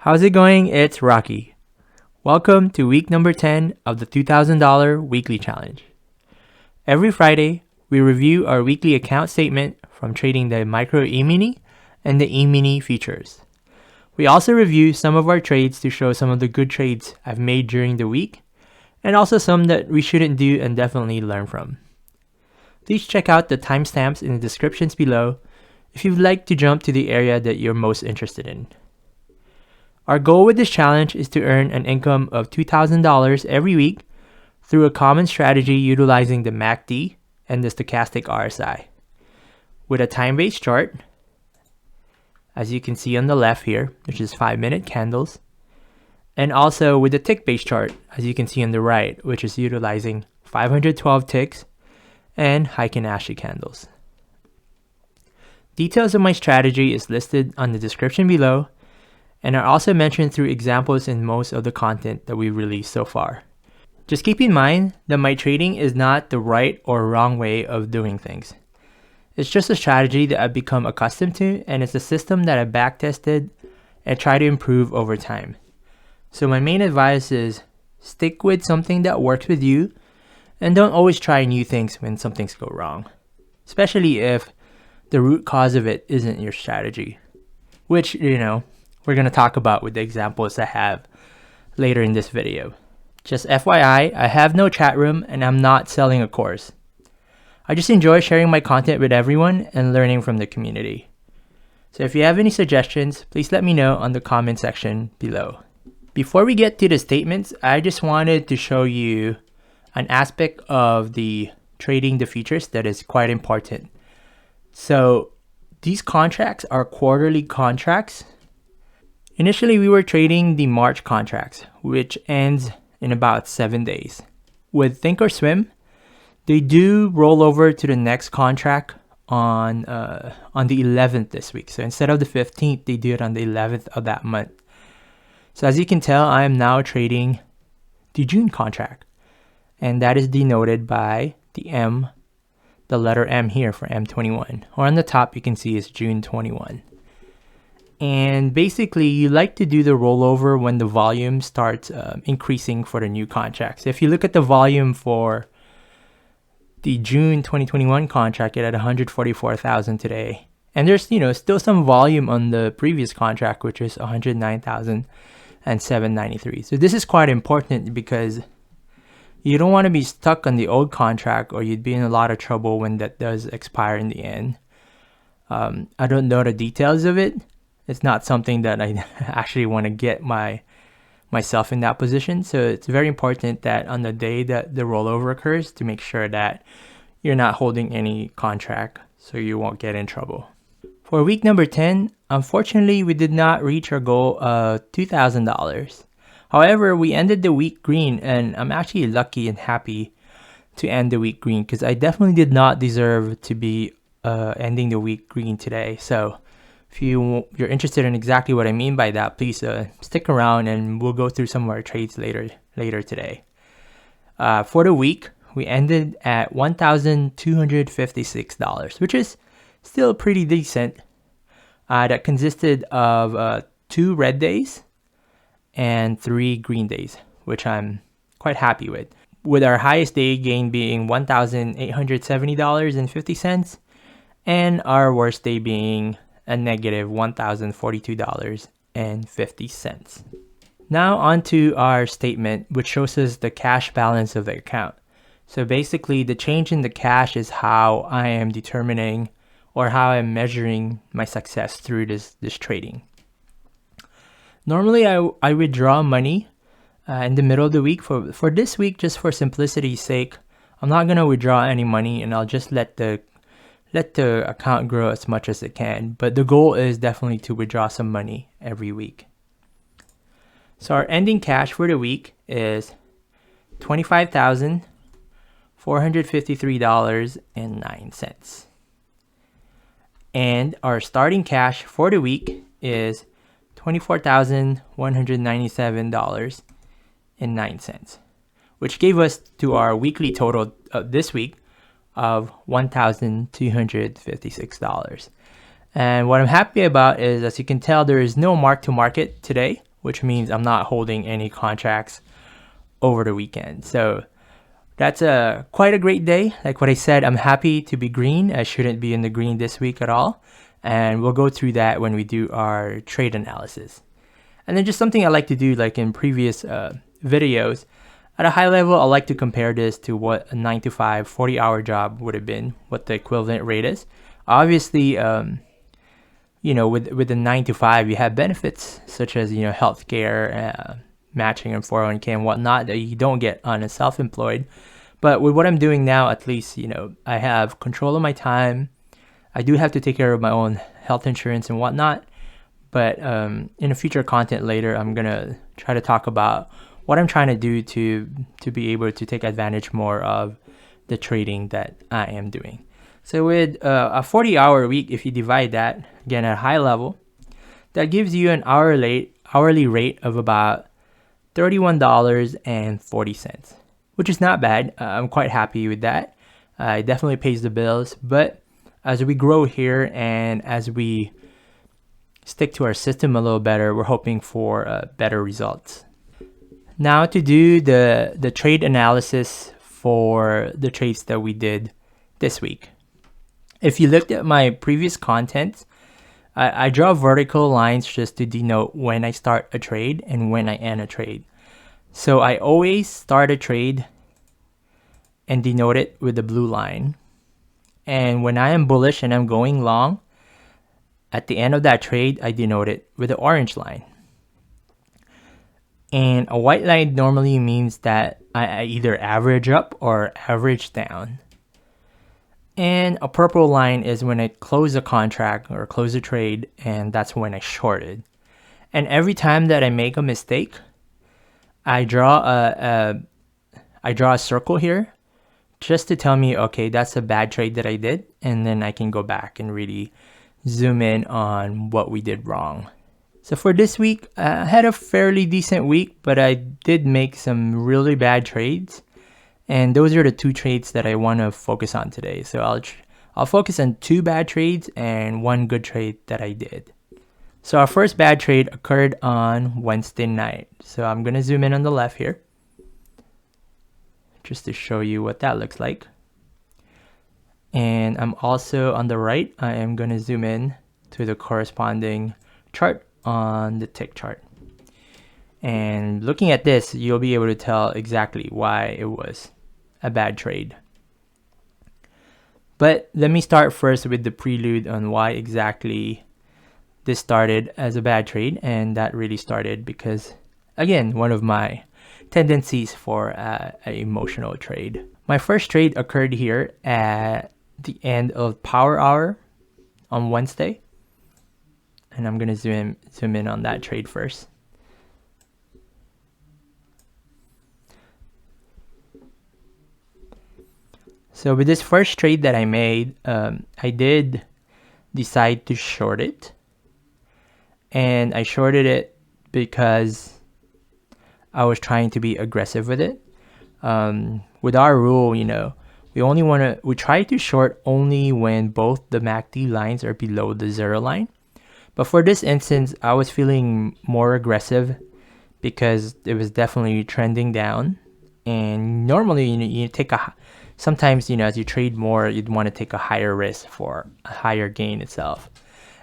How's it going? It's Rocky. Welcome to week number 10 of the $2,000 weekly challenge. Every Friday, we review our weekly account statement from trading the micro E-mini and the E-mini futures. We also review some of our trades to show some of the good trades I've made during the week, and also some that we shouldn't do and definitely learn from. Please check out the timestamps in the descriptions below if you'd like to jump to the area that you're most interested in. Our goal with this challenge is to earn an income of $2,000 every week through a common strategy utilizing the MACD and the stochastic RSI. With a time-based chart, as you can see on the left here, which is 5-minute candles, and also with the tick-based chart, as you can see on the right, which is utilizing 512 ticks and Heikin-Ashi candles. Details of my strategy is listed on the description below, and are also mentioned through examples in most of the content that we've released so far. Just keep in mind that my trading is not the right or wrong way of doing things. It's just a strategy that I've become accustomed to, and it's a system that I backtested and try to improve over time. So my main advice is stick with something that works with you, and don't always try new things when some things go wrong, especially if the root cause of it isn't your strategy, which, we're going to talk about with the examples I have later in this video. Just FYI, I have no chat room and I'm not selling a course. I just enjoy sharing my content with everyone and learning from the community. So if you have any suggestions, please let me know on the comment section below. Before we get to the statements, I just wanted to show you an aspect of the trading the futures that is quite important. So these contracts are quarterly contracts. Initially, we were trading the March contracts, which ends in about 7 days. With ThinkOrSwim, they do roll over to the next contract on the 11th this week. So instead of the 15th, they do it on the 11th of that month. So as you can tell, I am now trading the June contract, and that is denoted by the letter M here for M21. Or on the top, you can see it's June 21. And basically, you like to do the rollover when the volume starts increasing for the new contracts. If you look at the volume for the June 2021 contract, it had 144,000 today. And there's, still some volume on the previous contract, which is 109,793. So this is quite important because you don't want to be stuck on the old contract, or you'd be in a lot of trouble when that does expire in the end. I don't know the details of it. It's not something that I actually want to get myself in that position. So it's very important that on the day that the rollover occurs, to make sure that you're not holding any contract so you won't get in trouble. For week number 10, unfortunately, we did not reach our goal of $2,000. However, we ended the week green, and I'm actually lucky and happy to end the week green because I definitely did not deserve to be ending the week green today. So if you're interested in exactly what I mean by that, please stick around and we'll go through some of our trades later today. For the week, we ended at $1,256, which is still pretty decent. That consisted of 2 red days and 3 green days, which I'm quite happy with. With our highest day gain being $1,870.50 and our worst day being a negative $1,042.50. Now on to our statement, which shows us the cash balance of the account. So basically, the change in the cash is how I am determining or how I'm measuring my success through this trading. Normally, I withdraw money in the middle of the week. For this week, just for simplicity's sake, I'm not going to withdraw any money, and I'll just let the account grow as much as it can. But the goal is definitely to withdraw some money every week. So our ending cash for the week is $25,453.09. And our starting cash for the week is $24,197.09, which gave us to our weekly total of this week of $1,256. And what I'm happy about is, as you can tell, there is no mark to market today which means I'm not holding any contracts over the weekend. So that's quite a great day. Like what I said, I'm happy to be green. I shouldn't be in the green this week at all. And we'll go through that when we do our trade analysis. And then just something I like to do, like in previous videos, at a high level, I like to compare this to what a 9 to 5, 40-hour job would have been, what the equivalent rate is. Obviously, with the 9 to 5, you have benefits such as, healthcare, matching and 401k and whatnot that you don't get on a self-employed. But with what I'm doing now, at least, I have control of my time. I do have to take care of my own health insurance and whatnot. But in a future content later, I'm going to try to talk about what I'm trying to do to be able to take advantage more of the trading that I am doing. So with a 40-hour week, if you divide that, again, at a high level, that gives you an hourly rate of about $31.40, which is not bad. I'm quite happy with that. It definitely pays the bills. But as we grow here and as we stick to our system a little better, we're hoping for better results. Now to do the trade analysis for the trades that we did this week. If you looked at my previous content, I draw vertical lines just to denote when I start a trade and when I end a trade. So I always start a trade and denote it with the blue line. And when I am bullish and I'm going long, at the end of that trade, I denote it with the orange line. And a white line normally means that I either average up or average down. And a purple line is when I close a contract or close a trade, and that's when I shorted. And every time that I make a mistake, I draw a circle here just to tell me, okay, that's a bad trade that I did, and then I can go back and really zoom in on what we did wrong. So for this week, I had a fairly decent week, but I did make some really bad trades. And those are the two trades that I want to focus on today. So I'll focus on 2 bad trades and 1 good trade that I did. So our first bad trade occurred on Wednesday night. So I'm going to zoom in on the left here, just to show you what that looks like. And I'm also on the right. I am going to zoom in to the corresponding chart on the tick chart. And looking at this, you'll be able to tell exactly why it was a bad trade. But let me start first with the prelude on why exactly this started as a bad trade. And that really started because, again, one of my tendencies for an emotional trade. My first trade occurred here at the end of power hour on Wednesday. And I'm going to zoom in on that trade first. So with this first trade that I made, I did decide to short it. And I shorted it because I was trying to be aggressive with it. With our rule, we try to short only when both the MACD lines are below the 0 line. But for this instance, I was feeling more aggressive because it was definitely trending down. And normally, you take sometimes, as you trade more, you'd want to take a higher risk for a higher gain itself.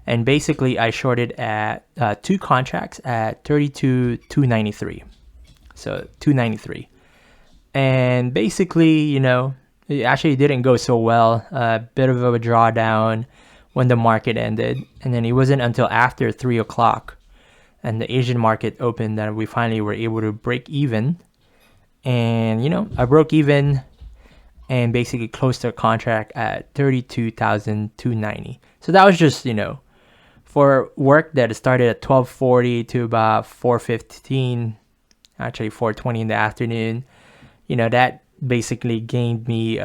And basically, I shorted at 2 contracts at 32,293. So 293. And basically, it actually didn't go so well. A bit of a drawdown when the market ended. And then it wasn't until after 3 o'clock and the Asian market opened that we finally were able to break even. And, I broke even and basically closed the contract at 32,290. So that was just, for work that started at 12:40 to about 4:15, actually 4:20 in the afternoon, that basically gained me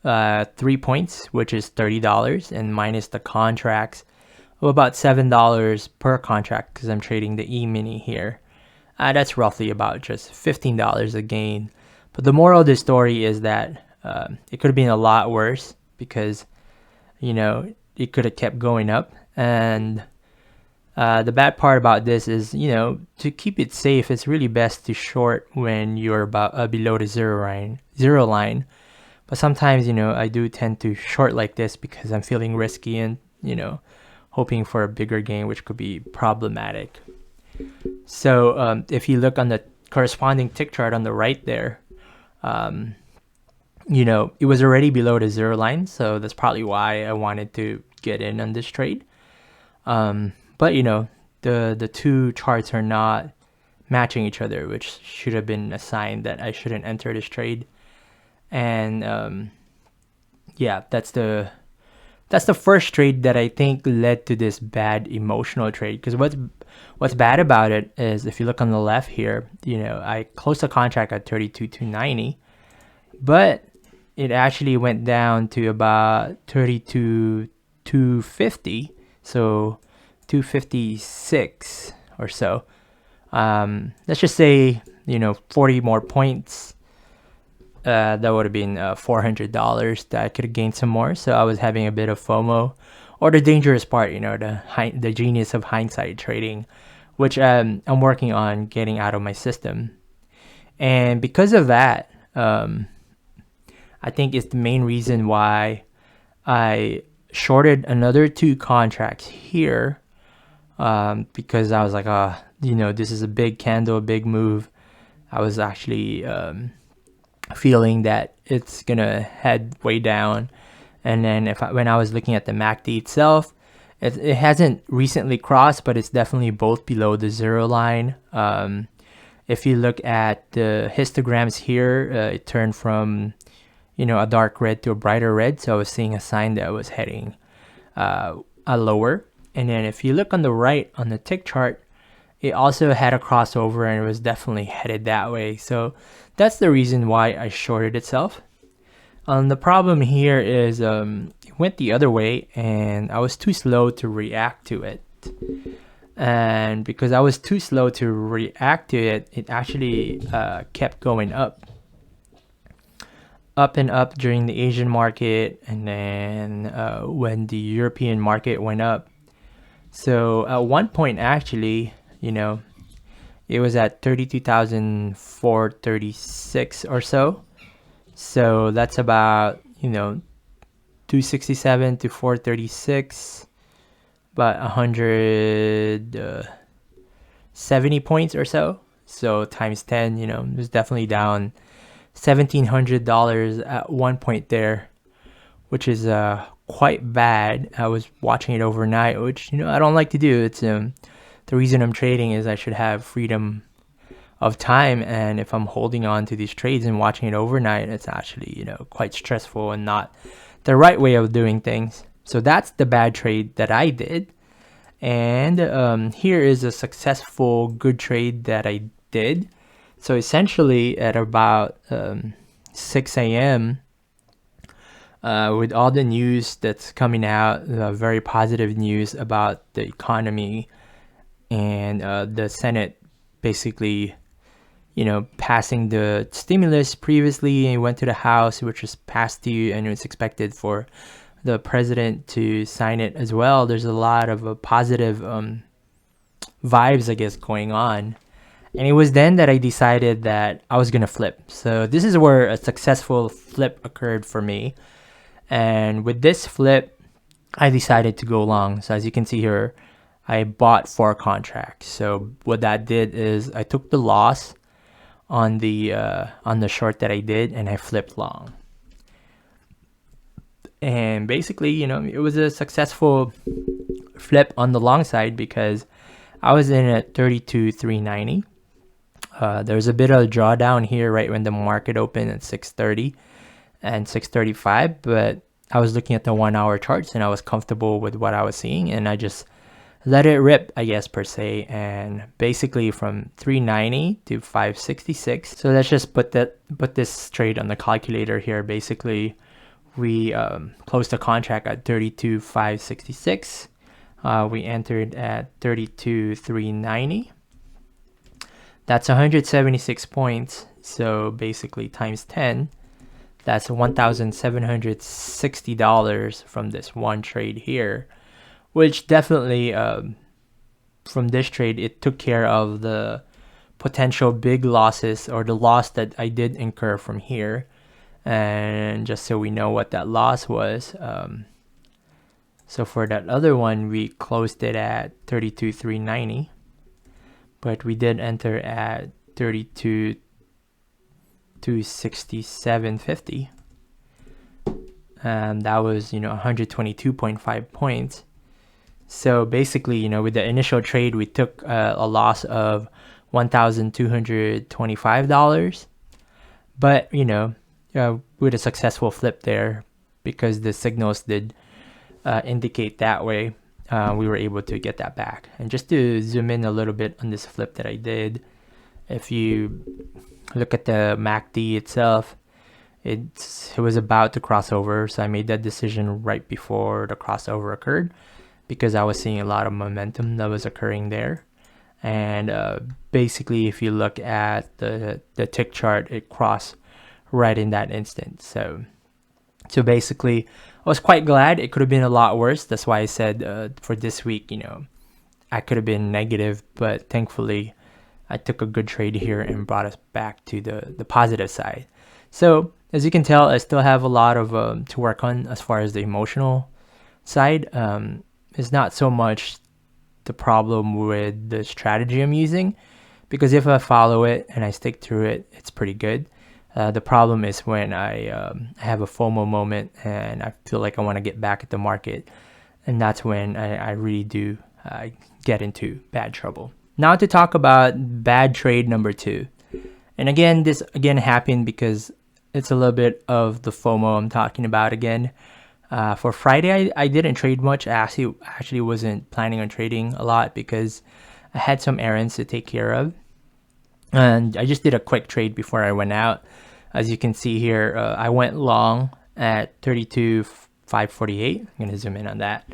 3 points, which is $30, and minus the contracts of about $7 per contract because I'm trading the E-mini here. That's roughly about just $15 a gain. But the moral of the story is that it could have been a lot worse because, it could have kept going up. And The bad part about this is, to keep it safe, it's really best to short when you're about below the zero line. But sometimes, I do tend to short like this because I'm feeling risky and, hoping for a bigger gain, which could be problematic. So if you look on the corresponding tick chart on the right there, it was already below the zero line. So that's probably why I wanted to get in on this trade. But the two charts are not matching each other, which should have been a sign that I shouldn't enter this trade. And yeah, that's the first trade that I think led to this bad emotional trade. Because what's bad about it is, if you look on the left here, I closed the contract at 32,290, but it actually went down to about 32,250, so 256 or so. Let's just say 40 more points. That would have been $400 that I could have gained some more. So I was having a bit of FOMO, or the dangerous part, the genius of hindsight trading, which I'm working on getting out of my system. And because of that, I think it's the main reason why I shorted another 2 contracts here, because I was like, this is a big candle, a big move. I was actually feeling that it's gonna head way down. And then when I was looking at the MACD itself, it hasn't recently crossed, but it's definitely both below the zero line. If you look at the histograms here, it turned from a dark red to a brighter red, so I was seeing a sign that I was heading lower. And then if you look on the right on the tick chart, it also had a crossover and it was definitely headed that way. So that's the reason why I shorted itself. The problem here is it went the other way and I was too slow to react to it. And because I was too slow to react to it, it actually kept going up and up during the Asian market, and then when the European market went up. So at one point, actually, it was at 32,436 or so. So that's about 267 to 436, about 170 points or so. So times 10, it was definitely down $1,700 at one point there, which is quite bad. I was watching it overnight, which I don't like to do. It's the reason I'm trading is I should have freedom of time, and if I'm holding on to these trades and watching it overnight, it's actually quite stressful and not the right way of doing things. So that's the bad trade that I did. And here is a successful good trade that I did. So essentially at about 6 a.m., with all the news that's coming out, very positive news about the economy, and the Senate basically, passing the stimulus previously, and it went to the House, which was passed due, and it was expected for the president to sign it as well. There's a lot of positive vibes, I guess, going on. And it was then that I decided that I was going to flip. So this is where a successful flip occurred for me. And with this flip, I decided to go long. So as you can see here, I bought 4 contracts. So what that did is I took the loss on the short that I did, and I flipped long. And basically, it was a successful flip on the long side because I was in at 32,390. There's a bit of a drawdown here right when the market opened at 6:30 and 6:35, but I was looking at the 1-hour charts and I was comfortable with what I was seeing, and I just let it rip, I guess, per se. And basically from 390 to 566. So let's just put this trade on the calculator here. Basically, we closed the contract at 32,566. We entered at 32,390. That's 176 points. So basically times 10, that's $1,760 from this one trade here, which definitely from this trade, it took care of the potential big losses, or the loss that I did incur from here. And just so we know what that loss was, so for that other one, we closed it at 32,390, but we did enter at 32,267.50. And that was 122.5 points. So basically, with the initial trade, we took a loss of $1,225, but with a successful flip there, because the signals did indicate that way, we were able to get that back. And just to zoom in a little bit on this flip that I did, if you look at the MACD itself, it was about to cross over, so I made that decision right before the crossover occurred, because I was seeing a lot of momentum that was occurring there. And basically, if you look at the tick chart, it crossed right in that instant. So basically, I was quite glad. It could have been a lot worse. That's why I said for this week, I could have been negative, but thankfully I took a good trade here and brought us back to the positive side. So as you can tell, I still have a lot of to work on as far as the emotional side. It's not so much the problem with the strategy I'm using, because if I follow it and I stick through it, it's pretty good. The problem is when I have a FOMO moment and I feel like I want to get back at the market, and that's when I really do get into bad trouble. Now to talk about bad trade number 2. And again, this happened because it's a little bit of the FOMO I'm talking about again. For Friday, I didn't trade much. I actually wasn't planning on trading a lot because I had some errands to take care of. And I just did a quick trade before I went out. As you can see here, I went long at 32,548. I'm going to zoom in on that.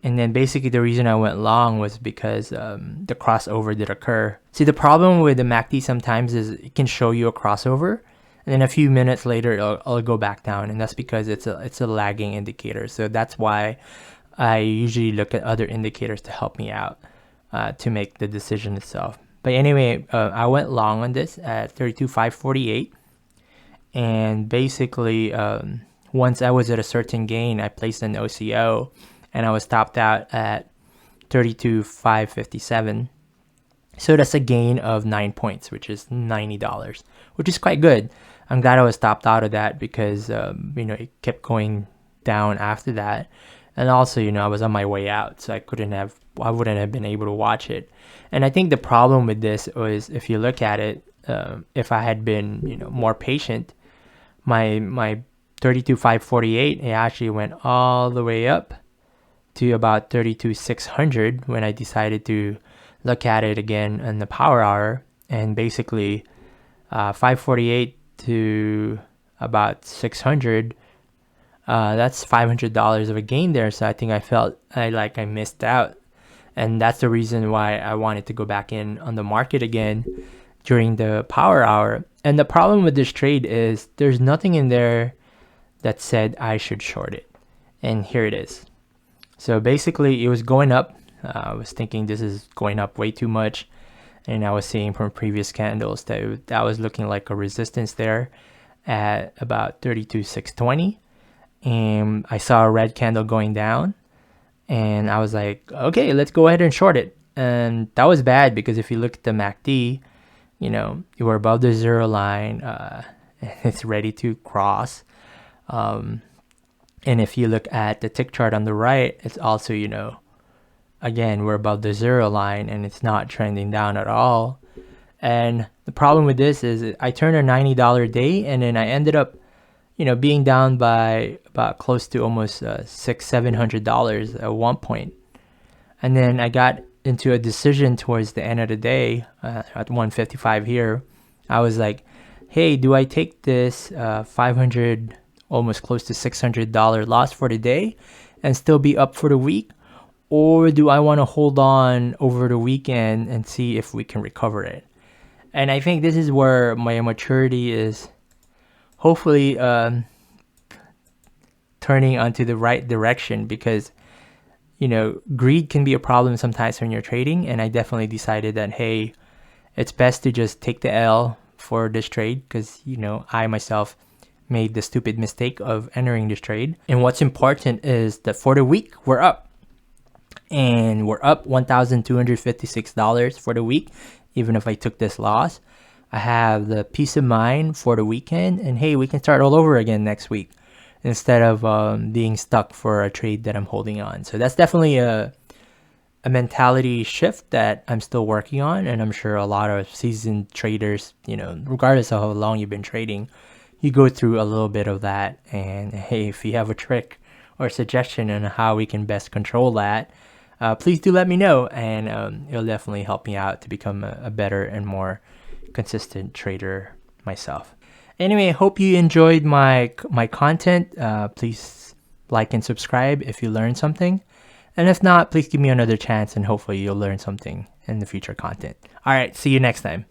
And then basically the reason I went long was because the crossover did occur. See, the problem with the MACD sometimes is it can show you a crossover, and then a few minutes later it'll go back down, and that's because it's a lagging indicator. So that's why I usually look at other indicators to help me out to make the decision itself. But anyway, I went long on this at 32,548, and basically once I was at a certain gain, I placed an OCO, and I was topped out at 32,557. So that's a gain of 9 points, which is $90, which is quite good. I'm glad I was topped out of that because it kept going down after that, and also I was on my way out, so I wouldn't have been able to watch it. And I think the problem with this was, if you look at it, if I had been more patient, my 32,548, it actually went all the way up to about 32,600 when I decided to look at it again in the power hour. And basically 548 to about 600, that's $500 of a gain there. So I think I felt I missed out, and that's the reason why I wanted to go back in on the market again during the power hour. And the problem with this trade is there's nothing in there that said I should short it, and here it is. So basically it was going up. I was thinking this is going up way too much, and I was seeing from previous candles that was looking like a resistance there at about 32,620, and I saw a red candle going down, and I was like, okay, let's go ahead and short it. And that was bad because if you look at the MACD, you were above the zero line, and it's ready to cross. And if you look at the tick chart on the right, it's also, again, we're above the zero line and it's not trending down at all. And the problem with this is I turned a $90 day, and then I ended up, being down by about close to almost $600-700 at one point. And then I got into a decision towards the end of the day at 155 here. I was like, hey, do I take this 500, almost close to $600 loss for the day and still be up for the week? Or do I want to hold on over the weekend and see if we can recover it? And I think this is where my maturity is hopefully turning onto the right direction, because greed can be a problem sometimes when you're trading, and I definitely decided that, hey, it's best to just take the L for this trade because, I myself made the stupid mistake of entering this trade. And what's important is that for the week, we're up. And we're up $1,256 for the week, even if I took this loss. I have the peace of mind for the weekend, and hey, we can start all over again next week instead of being stuck for a trade that I'm holding on. So that's definitely a mentality shift that I'm still working on, and I'm sure a lot of seasoned traders, regardless of how long you've been trading, you go through a little bit of that. And hey, if you have a trick or suggestion on how we can best control that, please do let me know, and it'll definitely help me out to become a better and more consistent trader myself. Anyway, I hope you enjoyed my content. Please like and subscribe if you learned something. And if not, please give me another chance and hopefully you'll learn something in the future content. All right, see you next time.